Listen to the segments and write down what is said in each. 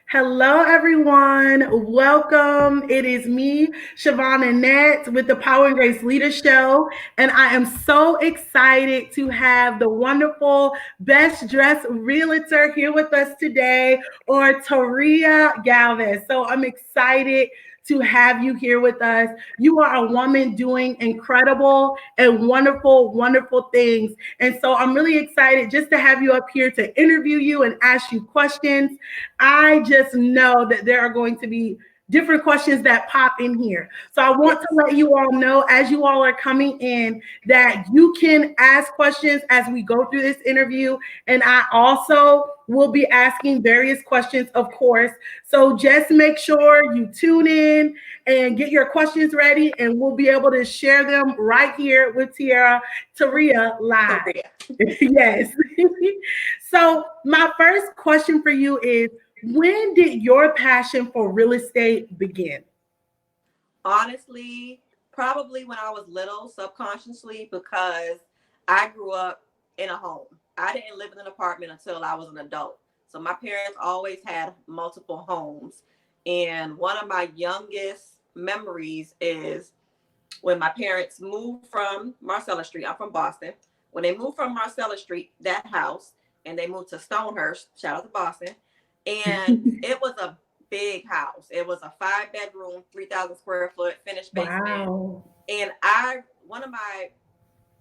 Hello, everyone. Welcome. It is me, Chavon Anette, with the Power and Grace Leader Show. And I am so excited to have the wonderful Best Dressed Realtor here with us today, or Taria Galvez. So I'm excited to have you here with us. You are a woman doing incredible and wonderful, wonderful things. And so I'm really excited just to have you up here to interview you and ask you questions. I just know that there are going to be different questions that pop in here. So I want to Yes. let you all know, as you all are coming in, that you can ask questions as we go through this interview. And I also will be asking various questions, of course. So just make sure you tune in and get your questions ready, and we'll be able to share them right here with Taria live. Korea. Yes. So my first question for you is, when did your passion for real estate begin? Honestly, probably when I was little, subconsciously, because I grew up in a home. I didn't live in an apartment until I was an adult. So my parents always had multiple homes. And one of my youngest memories is when my parents moved from Marcella Street. I'm from Boston. When they moved from Marcella Street, that house, and they moved to Stonehurst, shout out to Boston. And it was a big house. It was a 5 bedroom, 3,000 square foot finished basement. Wow. And one of my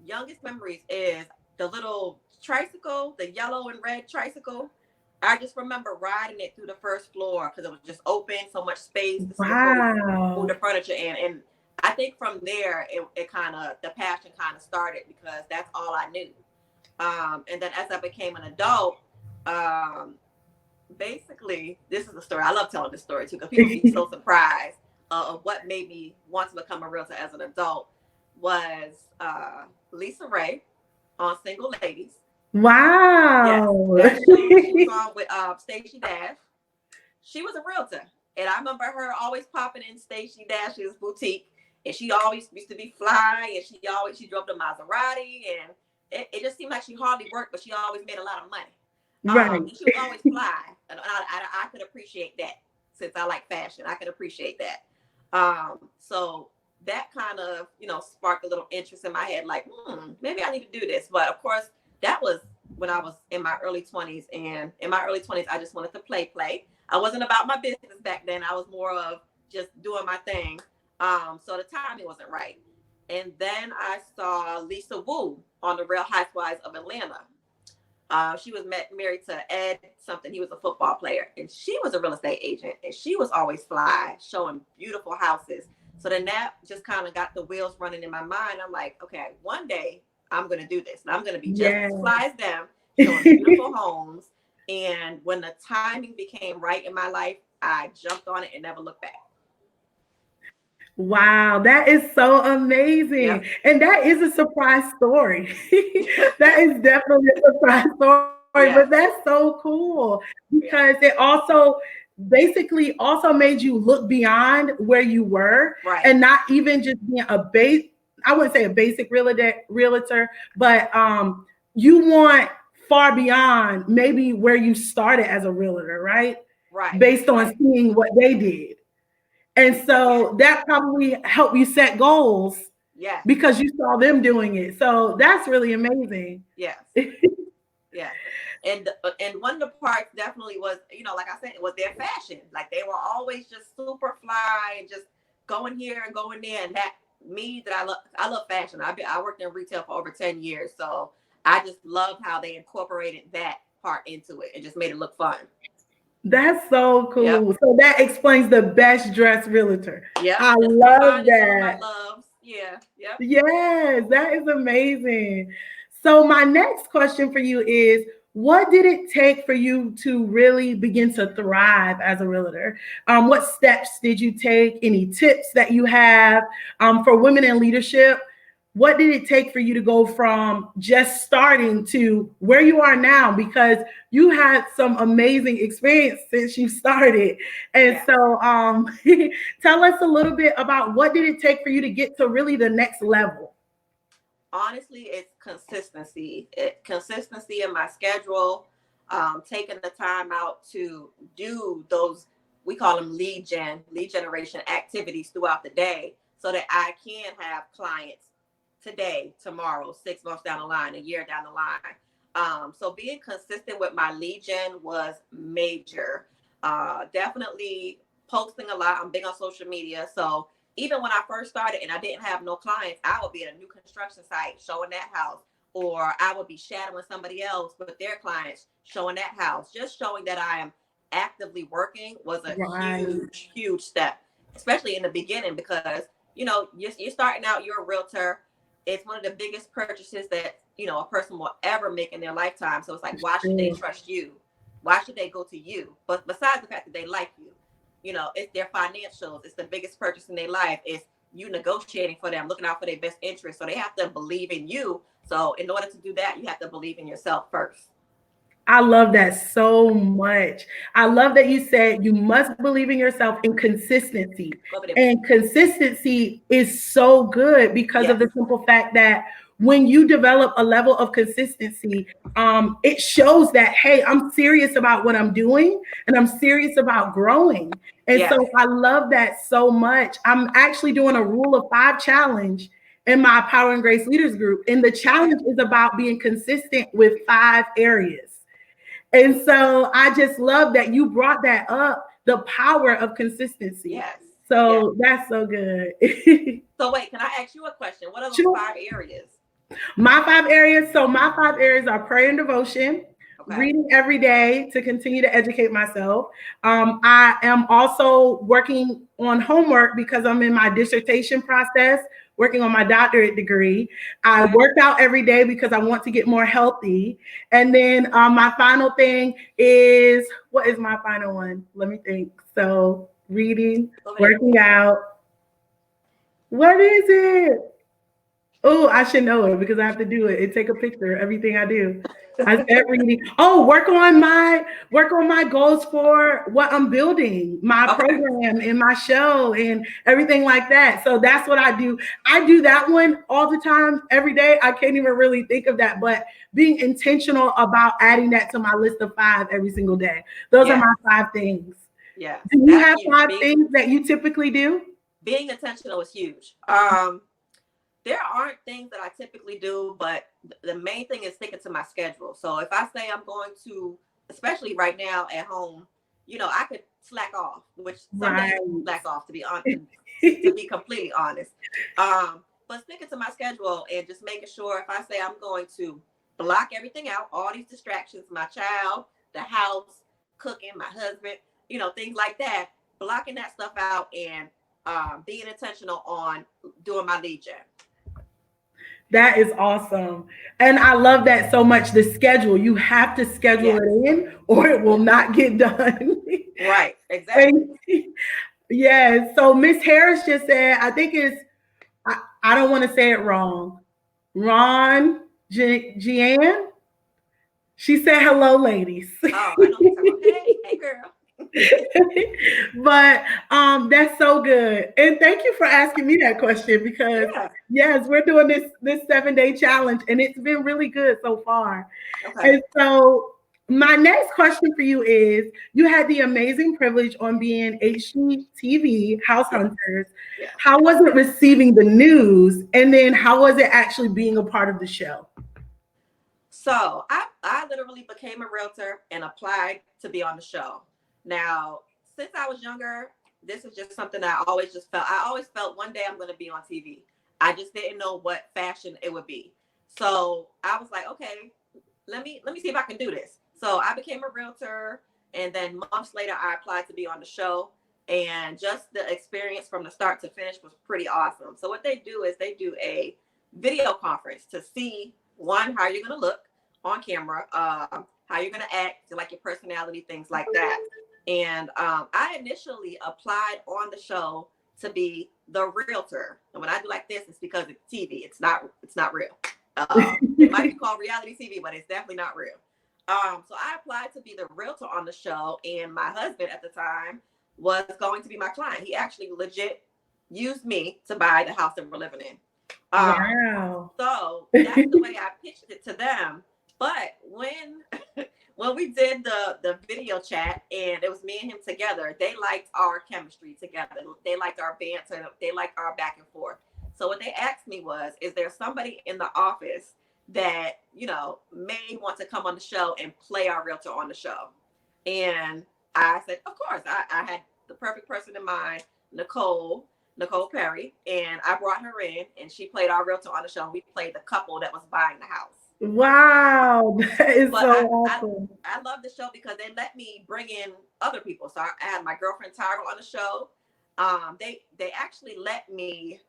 youngest memories is the little tricycle, the yellow and red tricycle. I just remember riding it through the first floor because it was just open, so much space to move the Wow. furniture in. And I think from there, it kind of, the passion kind of started because that's all I knew. And then as I became an adult, um, basically, this is a story. I love telling this story too because people be so surprised of what made me want to become a realtor as an adult was Lisa Ray on Single Ladies. Yes, Wow. that show she was on with Stacey Dash. She was a realtor, and I remember her always popping in Stacey Dash's boutique, and she always used to be fly, and she drove the Maserati, and it just seemed like she hardly worked, but she always made a lot of money. Right. And she was always fly, and I could appreciate that since I like fashion. I could appreciate that. So that kind of sparked a little interest in my head, like maybe I need to do this. But of course, that was when I was in my early 20s, and in my early 20s, I just wanted to play. I wasn't about my business back then. I was more of just doing my thing. So the timing wasn't right. And then I saw Lisa Wu on the Real Housewives of Atlanta. She was married to Ed something. He was a football player, and she was a real estate agent, and she was always fly, showing beautiful houses. So then that just kind of got the wheels running in my mind. I'm like, okay, one day I'm going to do this, and I'm going to be just Yeah. as fly as them, showing beautiful homes. And when the timing became right in my life, I jumped on it and never looked back. Wow, that is so amazing. Yep. And that is a surprise story. That is definitely a surprise story, but that's Yes. so cool because Yeah. it also basically also made you look beyond where you were, Right. and not even just being a base, I wouldn't say a basic realtor, but you want far beyond maybe where you started as a realtor, right? Right. Based on Right. seeing what they did. And Yeah. so that probably helped you set goals Yes. because you saw them doing it. So that's really amazing. Yes. Yes. And one of the parts definitely was, like I said, it was their fashion. Like they were always just super fly and just going here and going there. And that me that I love fashion. I worked in retail for over 10 years. So I just loved how they incorporated that part into it and just made it look fun. That's so Yep. cool. So that explains the best dressed realtor. Yep. I Just love combining some of my that. loves. Yeah. Yep. Yes, that is amazing. So my next question for you is, what did it take for you to really begin to thrive as a realtor? What steps did you take? Any tips that you have for women in leadership? What did it take for you to go from just starting to where you are now? Because you had some amazing experience since you started. And Yes. so tell us a little bit about what did it take for you to get to really the next level? Honestly, it's consistency. Consistency in my schedule. taking the time out to do those, we call them lead generation activities throughout the day, so that I can have clients today, tomorrow, 6 months down the line, a year down the line. So being consistent with my lead gen was major. Definitely posting a lot. I'm big on social media. So even when I first started and I didn't have no clients, I would be at a new construction site showing that house, or I would be shadowing somebody else with their clients showing that house. Just showing that I am actively working was a Right. huge, huge step, especially in the beginning, because you're starting out, you're a realtor. It's one of the biggest purchases that a person will ever make in their lifetime. So it's like, why should they True. trust you? Why should they go to you? But besides the fact that they like you, it's their financials. It's the biggest purchase in their life. It's you negotiating for them, looking out for their best interest. So they have to believe in you. So in order to do that, you have to believe in yourself first. I love that so much. I love that you said you must believe in yourself and consistency. Go over there. And consistency is so good because of Yes. the simple fact that when you develop a level of consistency, it shows that, hey, I'm serious about what I'm doing and I'm serious about growing. And Yes. so I love that so much. I'm actually doing a rule of five challenge in my Power and Grace Leaders group. And the Okay. challenge is about being consistent with five areas. And so I just love that you brought that up, the power of consistency. Yes. Yes. So that's so good. So wait, can I ask you a question? What are those Sure. 5 areas? My five areas. So my five areas are prayer and devotion, Okay. reading every day to continue to educate myself. I am also working on homework because I'm in my dissertation process, working on my doctorate degree. I Okay. work out every day because I want to get more healthy. And then my final thing is, what is my final one? Let me think. So reading, Over there. working out. What is it? Oh, I should know it because I have to do it and take a picture of everything I do. I said reading. Oh, work on my goals for what I'm building, my Okay. program and my show and everything like that. So that's what I do. I do that one all the time, every day. I can't even really think of that, but being intentional about adding that to my list of five every single day. Those are Yes. my five things. Yes. Do you That's have huge. five Being things that you typically do? being intentional is huge. There aren't things that I typically do, but the main thing is sticking to my schedule. So if I say I'm going to, especially right now at home, I could slack off, which some days Right. slack off, to be completely honest. But sticking to my schedule and just making sure, if I say I'm going to block everything out, all these distractions, my child, the house, cooking, my husband, things like that, blocking that stuff out, and being intentional on doing my lead gen. That is awesome. And I love that so much. The schedule, you have to schedule Yes. it in or it will Yes. not get done. Right. Exactly. And yes. So Miss Harris just said, I think it's, I don't want to say it wrong. Ron Gian. She said, hello, ladies. Oh, I know who you're talking about. Hey, hey, girl. But that's so good. And thank you for asking me that question because Yeah. yes, we're doing this 7-day challenge and it's been really good so far. Okay. And so my next question for you is you had the amazing privilege on being HGTV House Yeah. Hunters. Yeah. How was it receiving the news? And then how was it actually being a part of the show? So I literally became a realtor and applied to be on the show. Now, since I was younger, this is just something that I always just felt. I always felt one day I'm going to be on TV. I just didn't know what fashion it would be. So I was like, okay, let me see if I can do this. So I became a realtor, and then months later I applied to be on the show. And just the experience from the start to finish was pretty awesome. So what they do is they do a video conference to see, one, how you're gonna look on camera, how you're gonna act, like your personality, things like that. And I initially applied on the show to be the realtor. And when I do like this, it's because it's TV. It's not real. It might be called reality TV, but it's definitely not real. So I applied to be the realtor on the show, and my husband at the time was going to be my client. He actually legit used me to buy the house that we're living in. Um, Wow. so that's the way I pitched it to them. But when when we did the video chat and it was me and him together, they liked our chemistry together. They liked our banter. They liked our back and forth. So what they asked me was, is there somebody in the office that, may want to come on the show and play our realtor on the show? And I said, of course. I had the perfect person in mind, Nicole Perry, and I brought her in and she played our realtor on the show. We played the couple that was buying the house. Wow, that is But so awesome. I love the show because they let me bring in other people. So I had my girlfriend Tyra on the show. They actually let me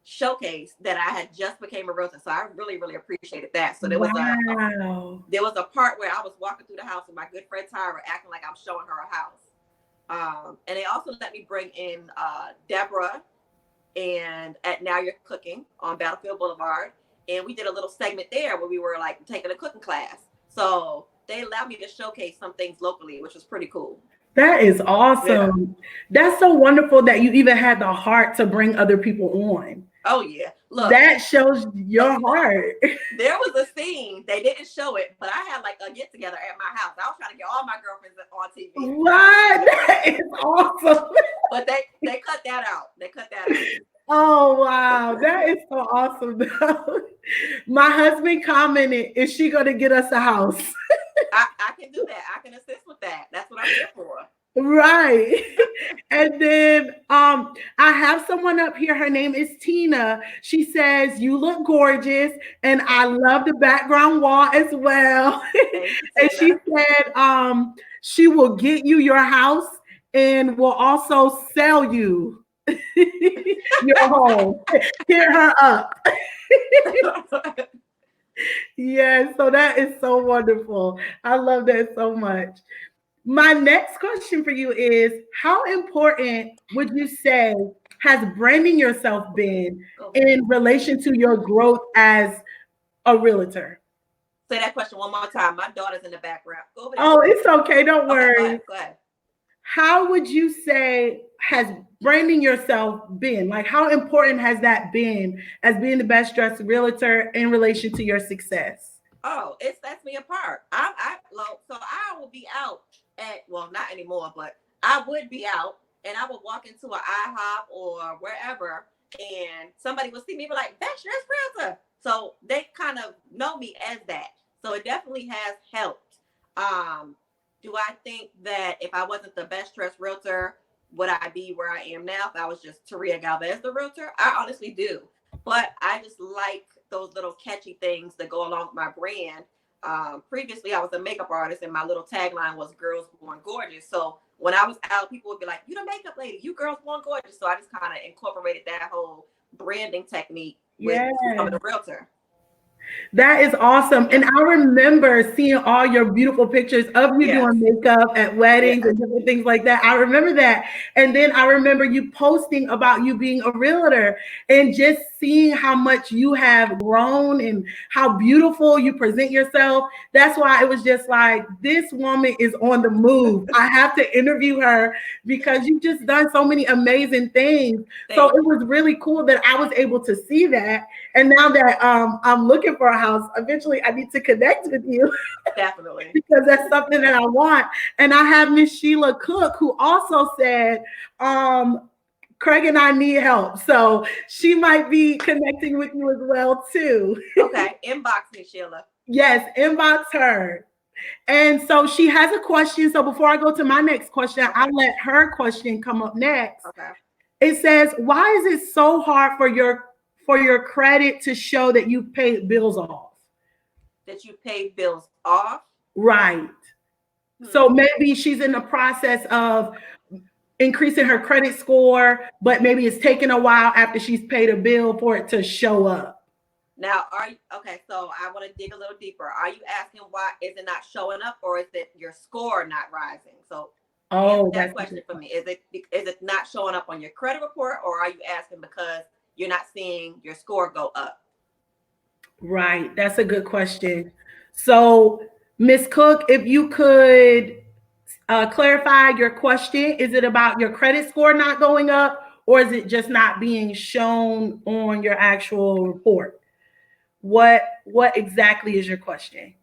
showcase that I had just became a realtor. So I really, really appreciated that. So Wow. there was a part where I was walking through the house with my good friend Tyra acting like I'm showing her a house. And they also let me bring in Deborah and at Now You're Cooking on Battlefield Boulevard. And we did a little segment there where we were like taking a cooking class. So they allowed me to showcase some things locally, which was pretty cool. That is Yeah. awesome. That's so wonderful that you even had the heart to bring other people on. Oh yeah. Look, That shows your heart. there was a scene, they didn't show it, but I had like a get together at my house. I was trying to get all my girlfriends on TV. What? That is awesome. But they cut that out. They cut that out. Oh wow, that is so awesome. My husband commented, "Is she gonna get us a house?" I can do that. I can assist with that. That's what I'm here for. Right. And then I have someone up here. Her name is Tina. She says, "You look gorgeous." And I love the background wall as well. Thank you, And she Tina. said, she will get you your house and will also sell you your home. Hear her up. Yeah, so that is so wonderful. I love that so much. My next question for you is, how important would you say has branding yourself been in relation to your growth as a realtor? Say that question one more time. My daughter's in the background. Go over there. Oh, it's okay. Don't Okay, go worry. ahead. Go ahead. How would you say has branding yourself been? Like, how important has that been as being the best dressed realtor in relation to your success? Oh, it sets me apart. So I will be out at, well, not anymore, but I would be out and I would walk into an IHOP or wherever, and somebody would see me and be like, "That's your realtor." So they kind of know me as that. So it definitely has helped. Um, do I think that if I wasn't the best dressed realtor, would I be where I am now if I was just Taria Galvez, the realtor? I honestly do. But I just like those little catchy things that go along with my brand. Previously, I was a makeup artist, and my little tagline was "Girls Born Gorgeous." So when I was out, people would be like, "You the makeup lady, you girls born gorgeous." So I just kind of incorporated that whole branding technique with Yeah. becoming a realtor. That is awesome. Yeah. And I remember seeing all your beautiful pictures of you Yes. doing makeup at weddings Yeah. and different things like that. I remember that. And then I remember you posting about you being a realtor and just seeing how much you have grown and how beautiful you present yourself. That's why it was just like, this woman is on the move. I have to interview her because you've just done so many amazing things. So it was really cool that I was able to see that. And now that I'm looking for a house, eventually I need to connect with you Definitely. because that's something that I want. And I have Miss Sheila Cook who also said, Craig and I need help. So she might be connecting with you as well too. Okay. Inbox me, Sheila. Yes, inbox her. And so she has a question. So before I go to my next question, I'll let her question come up next. Okay. It says, why is it so hard for your credit to show that you paid bills off? That you pay bills off? Right. So maybe she's in the process of increasing her credit score, but maybe it's taking a while after she's paid a bill for it to show up. Now, are you okay? So I want to dig a little deeper. Are you asking why is it not showing up, or is it your score not rising? So answer that question for me. Is it not showing up on your credit report, or are you asking because you're not seeing your score go up? Right. That's a good question. So, Miss Cook, if you could clarify your question, is it about your credit score not going up, or is it just not being shown on your actual report? What exactly is your question?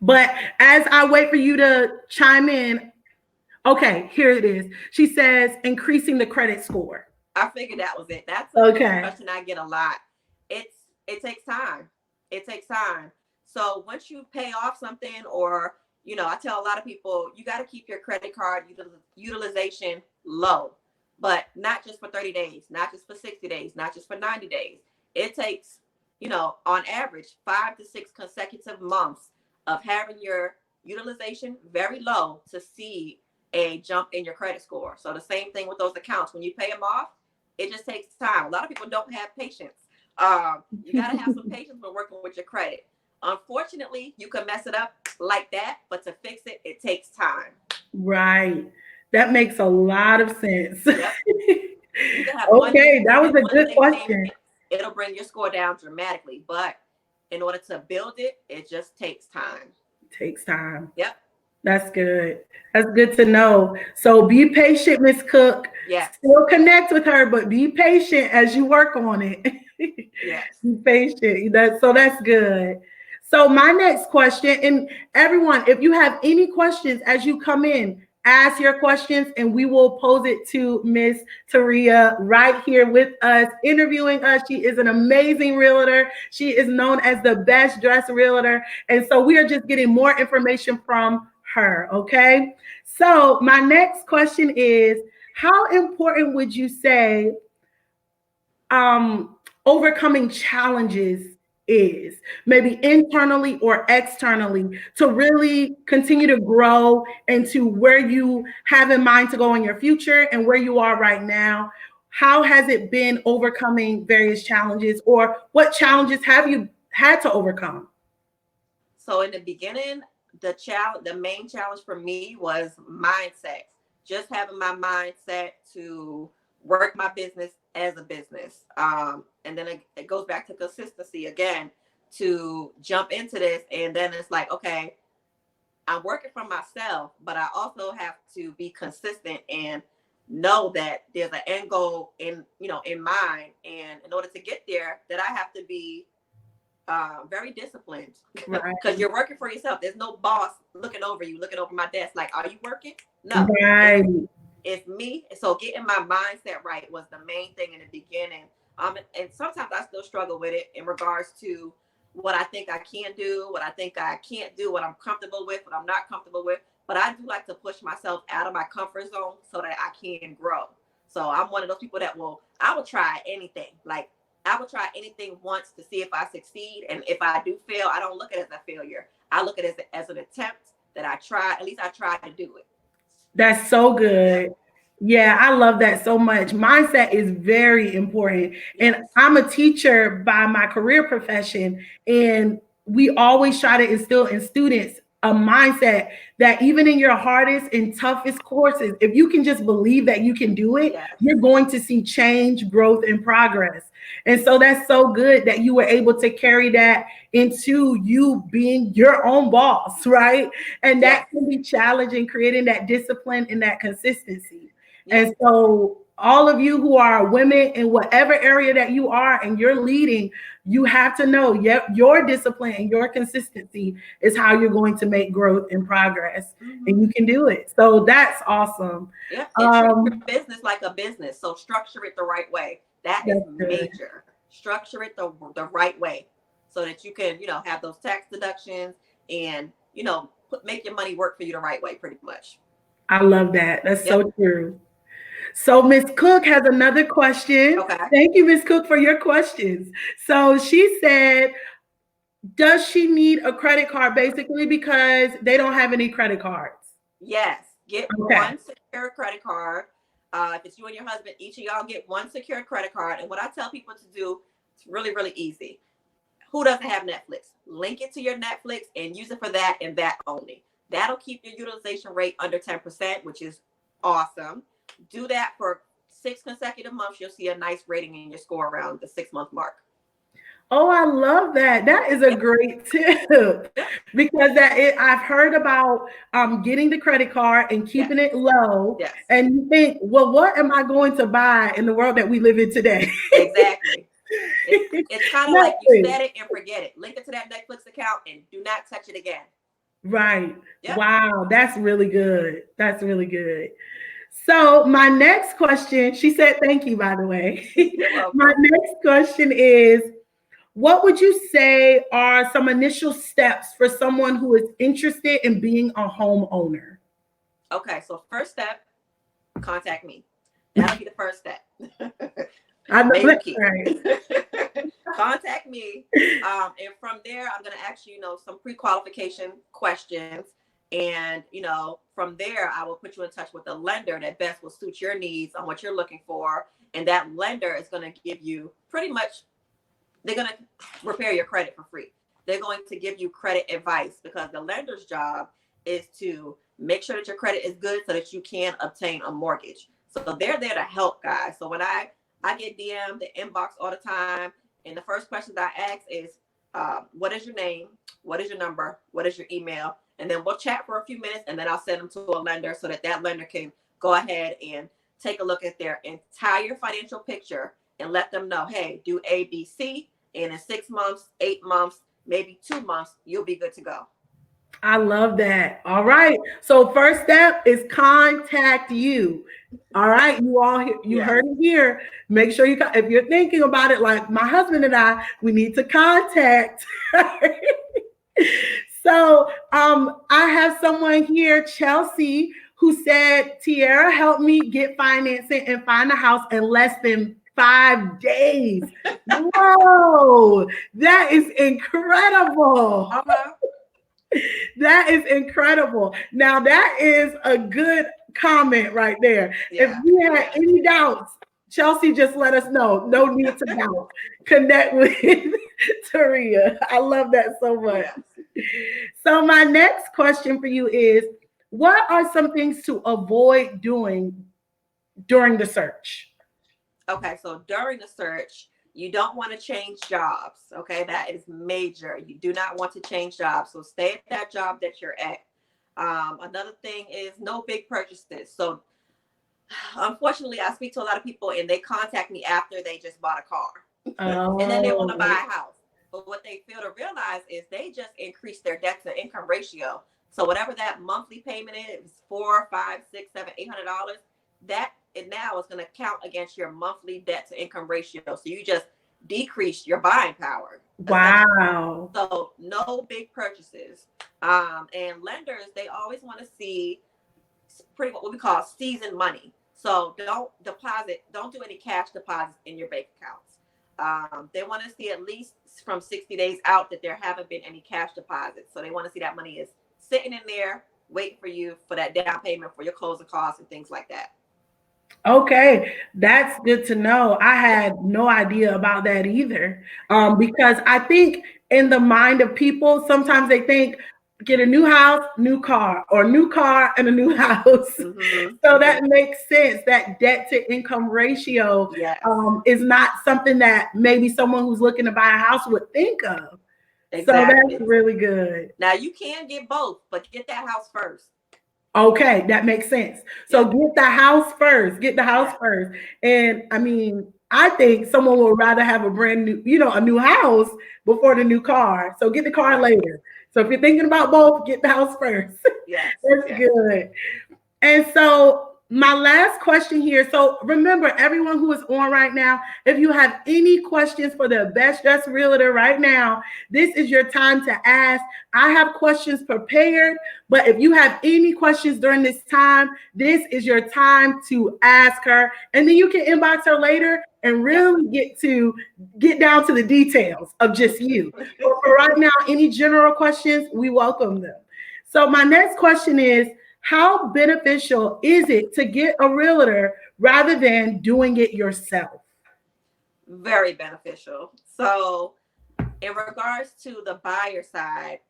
But as I wait for you to chime in, okay, here it is. She says increasing the credit score. I figured that was it. That's a Okay. question I get a lot. It's it takes time. It takes time. So once you pay off something, or I tell a lot of people you got to keep your credit card utilization low, but not just for 30 days, not just for 60 days, not just for 90 days. It takes, on average, 5 to 6 consecutive months of having your utilization very low to see a jump in your credit score. So the same thing with those accounts. When you pay them off, it just takes time. A lot of people don't have patience. You got to have some patience when working with your credit. Unfortunately, you can mess it up like that, but to fix it, it takes time. Right. That makes a lot of sense. Yep. You can have one Okay, that was mistake, a one good late payment, question. it'll bring your score down dramatically. But in order to build it, it just takes time. Takes time. Yep. That's good. That's good to know. So be patient, Miss Cook. Yes. Still connect with her, but be patient as you work on it. Yes. Be patient. That's good. So my next question, and everyone, if you have any questions as you come in, ask your questions and we will pose it to Miss Taria right here with us, interviewing us. She is an amazing realtor. She is known as the best dressed realtor. And so we are just getting more information from her. Okay. So my next question is, how important would you say overcoming challenges is, maybe internally or externally, to really continue to grow into where you have in mind to go in your future and where you are right now? How has it been overcoming various challenges, or what challenges have you had to overcome? So in the beginning, the main challenge for me was mindset. Just having my mindset to work my business as a business. And then it goes back to consistency again, to jump into this. And then it's like, okay, I'm working for myself, but I also have to be consistent and know that there's an end goal in mind. And in order to get there, that I have to be very disciplined, because Right. you're working for yourself. There's no boss looking over you, looking over my desk like, are you working? No, Right. it's me. So getting my mindset right was the main thing in the beginning. And sometimes I still struggle with it in regards to what I think I can do, what I think I can't do, what I'm comfortable with, what I'm not comfortable with. But I do like to push myself out of my comfort zone so that I can grow. So I'm one of those people I will try anything. Like, I will try anything once to see if I succeed. And if I do fail, I don't look at it as a failure. I look at it as an attempt that I tried. At least I tried to do it. That's so Yep. good. Yeah, I love that so much. Mindset is very important. And Yes. I'm a teacher by my career profession. And we always try to instill in students a mindset that even in your hardest and toughest courses, if you can just believe that you can do it, Yes. you're going to see change, growth, and progress. And so that's so good that you were able to carry that into you being your own boss, right? And that Yes. can be challenging, creating that discipline and that consistency. Yep. And so, all of you who are women in whatever area that you are and you're leading, you have to know, yep, your discipline and your consistency is how you're going to make growth and progress, and Mm-hmm. you can do it. So that's awesome. Yep. And treat your Um, business like a business. So structure it the right way. That is that's good. major. Structure it the right way so that you can, have those tax deductions and, make your money work for you the right way, pretty much. I love that. That's Yep. so true. So Miss Cook has another question. Okay. Thank you, Miss Cook, for your questions. So she said, does she need a credit card basically because they don't have any credit cards? Yes. Get Okay. one secure credit card. If it's you and your husband, each of y'all get one secure credit card. And what I tell people to do, it's really, really easy. Who doesn't have Netflix? Link it to your Netflix and use it for that and that only. That'll keep your utilization rate under 10%, which is awesome. Do that for 6 consecutive months. You'll see a nice rating in your score around the 6 month mark. Oh, I love that. That is a Yep. great tip Yep. because I've heard about getting the credit card and Yes. keeping it low. Yes. And you think, well, what am I going to buy in the world that we live in today? Exactly. It's kind of like you Nothing. set it and forget it. Link it to that Netflix account and do not touch it again. Right. Yep. Wow, that's really good. That's really good. So, my next question, she said, thank you, by the way. You're My welcome. next question is, what would you say are some initial steps for someone who is interested in being a homeowner? Okay, so first step, contact me. That'll be the first step. I know Major that's key. right. Contact me. And from there, I'm going to ask you, some pre-qualification questions. And, from there, I will put you in touch with a lender that best will suit your needs on what you're looking for. And that lender is going to give you pretty much, they're going to repair your credit for free. They're going to give you credit advice because the lender's job is to make sure that your credit is good so that you can obtain a mortgage. So they're there to help, guys. So when I get DM the inbox all the time, and the first question that I ask is, what is your name? What is your number? What is your email? And then we'll chat for a few minutes, and then I'll send them to a lender so that that lender can go ahead and take a look at their entire financial picture and let them know, hey, do A, B, C, and in 6 months, 8 months, maybe 2 months, you'll be good to go. I love that. All right. So first step is contact you. All right, you all you Yes. heard it here. Make sure if you're thinking about it like my husband and I, we need to contact. So I have someone here, Chelsea, who said, Tiara helped me get financing and find a house in less than 5 days. Whoa, that is incredible. Uh-huh. That is incredible. Now, that is a good comment right there. If Yeah. you had Yeah. any doubts, Chelsea just let us know. No need to doubt. Connect with Taria. I love that so much. Yes. So, my next question for you is, what are some things to avoid doing during the search? Okay, so during the search, you don't want to change jobs. Okay, that is major. You do not want to change jobs. So stay at that job that you're at. Another thing is no big purchases. So unfortunately, I speak to a lot of people and they contact me after they just bought a car and then they want to buy Oh, a house. But what they fail to realize is they just increased their debt to income ratio. So whatever that monthly payment is, $4, $5, $6, $7, $800, that it now is going to count against your monthly debt to income ratio. So you just decrease your buying power essentially. wow. So no big purchases. And lenders, they always want to see pretty what we call seasoned money. So don't do any cash deposits in your bank accounts. They want to see at least from 60 days out that there haven't been any cash deposits. So they want to see that money is sitting in there waiting for you for that down payment for your closing costs and things like that. Okay, that's good to know. I had no idea about that either. Because I think in the mind of people, sometimes they think get a new house, new car, or new car and a new house. Mm-hmm, So mm-hmm. that makes sense. That debt to income ratio Yes, is not something that maybe someone who's looking to buy a house would think of. So that's exactly. really good. Now you can get both, but get that house first. Okay, that makes sense. So Yep. get the house first. Get the house Yeah. first. And I mean, I think someone would rather have a brand new, a new house before the new car. So get the car Right. later. So if you're thinking about both, get the house first. Yes. That's Yes. good. And so, my last question here. So, remember, everyone who is on right now, if you have any questions for the best dressed realtor right now, this is your time to ask. I have questions prepared, but if you have any questions during this time, this is your time to ask her. And then you can inbox her later and Yep. really get down to the details of just you. But for right now, any general questions, we welcome them. So, my next question is, how beneficial is it to get a realtor rather than doing it yourself? Very beneficial. So, in regards to the buyer side,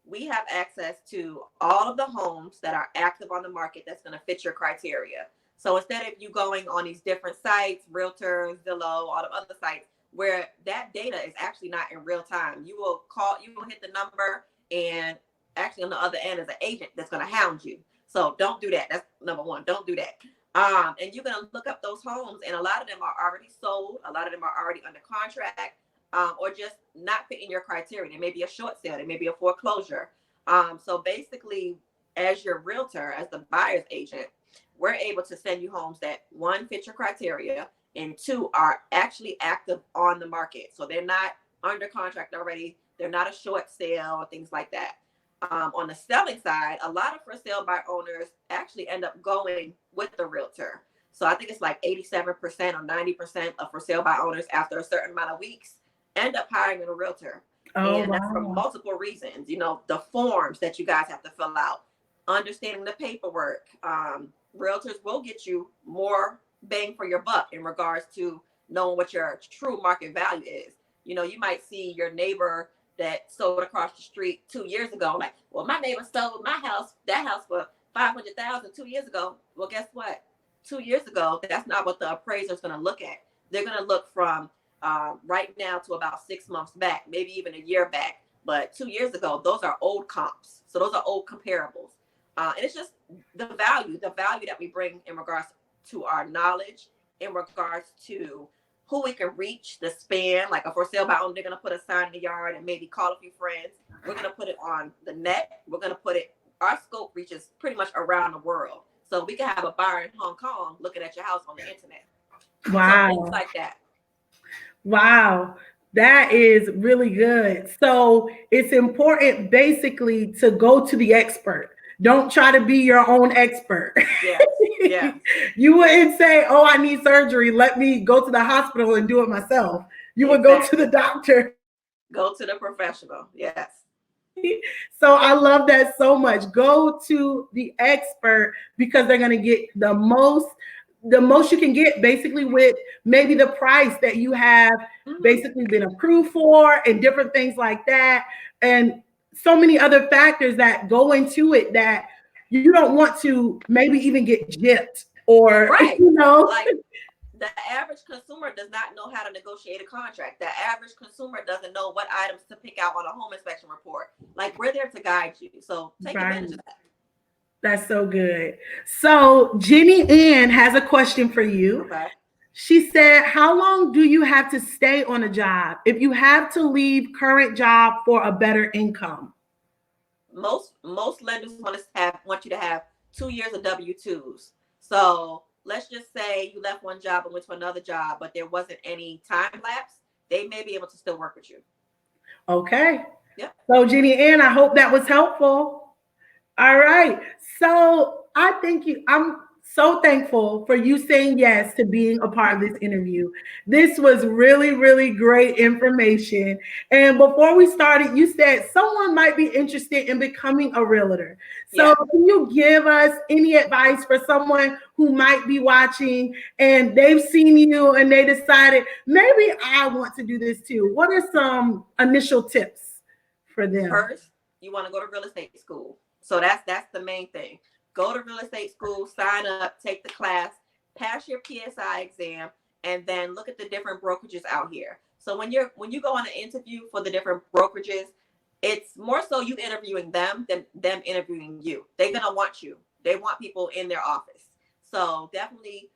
we have access to all of the homes that are active on the market that's going to fit your criteria. So instead of you going on these different sites, Realtor, Zillow, all the other sites, where that data is actually not in real time, you will hit the number, and actually on the other end is an agent that's going to hound you. So don't do that. That's number one. Don't do that. And you're going to look up those homes, and a lot of them are already sold. A lot of them are already under contract, or just not fitting your criteria. There may be a short sale. There may be a foreclosure. So basically, as your realtor, as the buyer's agent, we're able to send you homes that one, fit your criteria, and two, are actually active on the market. So they're not under contract already. They're not a short sale or things like that. On the selling side, a lot of for sale by owners actually end up going with the realtor. So I think it's like 87% or 90% of for sale by owners after a certain amount of weeks end up hiring a realtor. Oh, And that's for wow. multiple reasons. The forms that you guys have to fill out, understanding the paperwork. Realtors will get you more bang for your buck in regards to knowing what your true market value is. You might see your neighbor that sold across the street 2 years ago, like, well, my neighbor sold that house for 500,000 2 years ago. Well, guess what? 2 years ago, that's not what the appraiser's going to look at. They're going to look from right now to about 6 months back, maybe even a year back. But 2 years ago, those are old comps. So those are old comparables. And it's just the value that we bring in regards to our knowledge, in regards to who we can reach, the span. Like a for sale by owner, they're going to put a sign in the yard and maybe call a few friends. We're going to put it on the net. We're going to put it, our scope reaches pretty much around the world. So we can have a buyer in Hong Kong looking at your house on the internet. So things Wow. like that. Wow. That is really good. So it's important basically to go to the expert. Don't try to be your own expert. Yes. Yes. You wouldn't say, "Oh, I need surgery. Let me go to the hospital and do it myself." You would go to the Exactly. doctor. Go to the professional. Yes. So I love that so much. Go to the expert because they're going to get the most you can get basically with maybe the price that you have Mm-hmm. basically been approved for and different things like that, and so many other factors that go into it that you don't want to maybe even get gypped or Right. you know. Like, the average consumer does not know how to negotiate a contract. The average consumer doesn't know what items to pick out on a home inspection report. Like, we're there to guide you. So take Right. advantage of that. That's so good. So Jenny Ann has a question for you. Okay. She said, "How long do you have to stay on a job if you have to leave current job for a better income?" Most lenders want you to have 2 years of W-2s. So let's just say you left one job and went to another job, but there wasn't any time lapse. They may be able to still work with you. Okay. Yep. So Jenny Ann, I hope that was helpful. All right. So I thank you. I'm so thankful for you saying yes to being a part of this interview. This was really, really great information. And before we started, you said someone might be interested in becoming a realtor. So Yeah. can you give us any advice for someone who might be watching and they've seen you and they decided maybe I want to do this too? What are some initial tips for them? First, you want to go to real estate school. So that's the main thing. Go to real estate school, sign up, take the class, pass your PSI exam, and then look at the different brokerages out here. So when you go on an interview for the different brokerages, it's more so you interviewing them than them interviewing you. They're gonna want you. They want people in their office. So definitely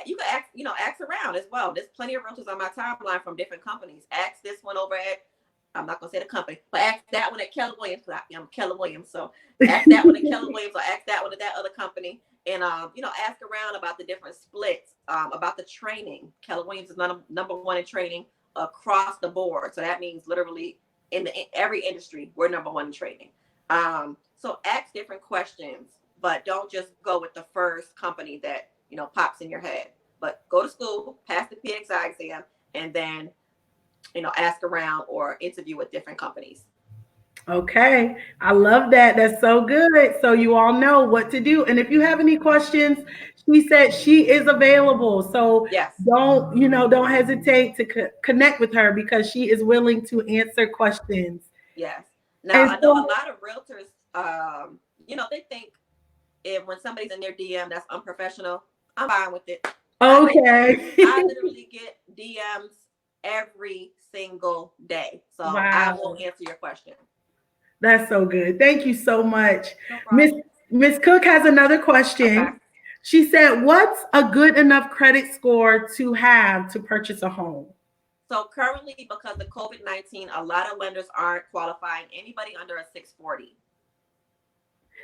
you can ask around as well. There's plenty of realtors on my timeline from different companies. Ask this one over at, I'm not gonna say the company, but ask that one at Keller Williams. I'm Keller Williams, so ask that one at Keller Williams, or ask that one at that other company, and ask around about the different splits, about the training. Keller Williams is number one in training across the board, so that means literally in every industry we're number one in training. So ask different questions, but don't just go with the first company that pops in your head. But go to school, pass the PXI exam, and then ask around or interview with different companies. Okay, I love that. That's so good. So you all know what to do. And if you have any questions, she said she is available. So Yes, don't hesitate to connect with her because she is willing to answer questions. yes. Now And I know a so, lot of realtors, they think if when somebody's in their DM that's unprofessional. I'm fine with it. I get okay. I literally get DMs every single day, so I Wow, won't answer your question. that's so good. Thank you so much. No Miss problem. Miss Cook has another Okay. question. She said, "What's a good enough credit score to have to purchase a home?" So currently, because of COVID-19, a lot of lenders aren't qualifying anybody under a 640.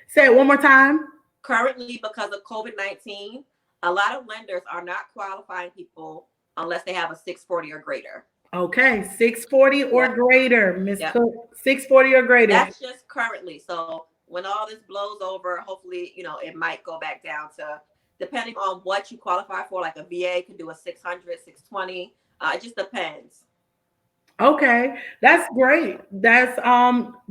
Say it one more time. Currently, because of COVID-19, a lot of lenders are not qualifying people unless they have a 640 or greater. Okay, 640 or Yep. greater, Miss Yep. Cook. 640 or greater. That's just currently. So when all this blows over, hopefully, it might go back down to, depending on what you qualify for, like a VA can do a 600, 620. It just depends. Okay, that's great. That's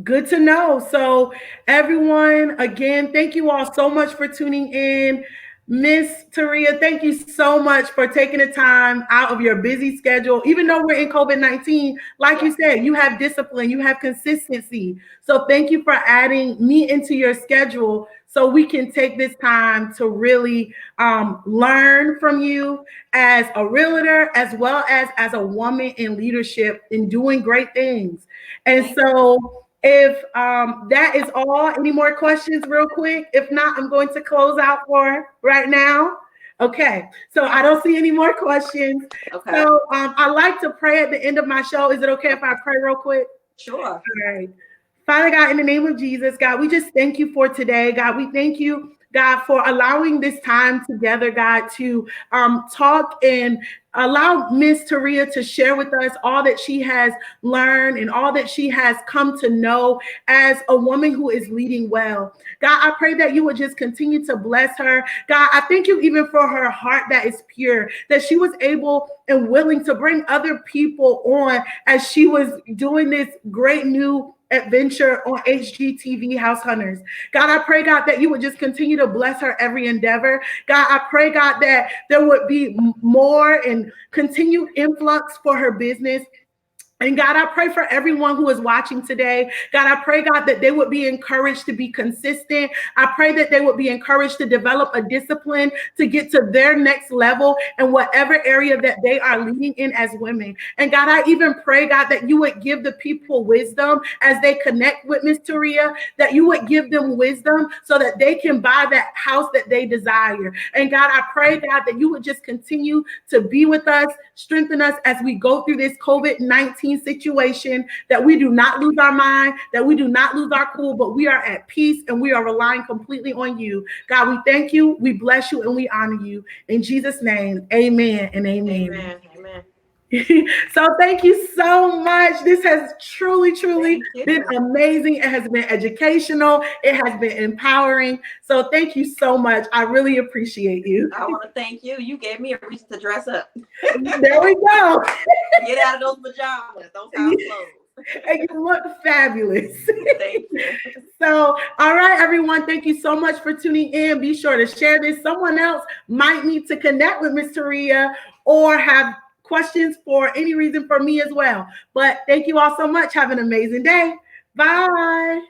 good to know. So everyone, again, thank you all so much for tuning in. Miss Taria, thank you so much for taking the time out of your busy schedule. Even though we're in COVID-19, like you Yeah. said, you have discipline, you have consistency. So thank you for adding me into your schedule so we can take this time to really learn from you as a realtor as well as a woman in leadership in doing great things. And Thank you. so if that is all, any more questions real quick? If not, I'm going to close out for right now. Okay, so I don't see any more questions. Okay. So I like to pray at the end of my show. Is it okay if I pray real quick? Sure. All right. Father God, in the name of Jesus, God, we just thank you for today. God, we thank you, God, for allowing this time together, God, to talk and allow Miss Taria to share with us all that she has learned and all that she has come to know as a woman who is leading well. God, I pray that you would just continue to bless her. God, I thank you even for her heart that is pure, that she was able and willing to bring other people on as she was doing this great new adventure on HGTV House Hunters. God, I pray, God, that you would just continue to bless her every endeavor. God, I pray, God, that there would be more and continued influx for her business. And God, I pray for everyone who is watching today. God, I pray, God, that they would be encouraged to be consistent. I pray that they would be encouraged to develop a discipline to get to their next level in whatever area that they are leading in as women. And God, I even pray, God, that you would give the people wisdom as they connect with Miss Taria, that you would give them wisdom so that they can buy that house that they desire. And God, I pray, God, that you would just continue to be with us, strengthen us as we go through this COVID-19 situation, that we do not lose our mind, that we do not lose our cool, but we are at peace and we are relying completely on you. God, we thank you, we bless you, and we honor you. In Jesus' name, amen and amen. Amen. Amen. So thank you so much. This has truly Thank been you. amazing. It has been educational. It has been empowering. So thank you so much. I really appreciate you. I want to thank you. You gave me a reason to dress up. There we go. Get out of those pajamas, those house clothes. And you look fabulous. Thank you. So, all right, everyone, thank you so much for tuning in. Be sure to share this. Someone else might need to connect with Miss Taria or have questions for any reason for me as well. But thank you all so much. Have an amazing day. Bye.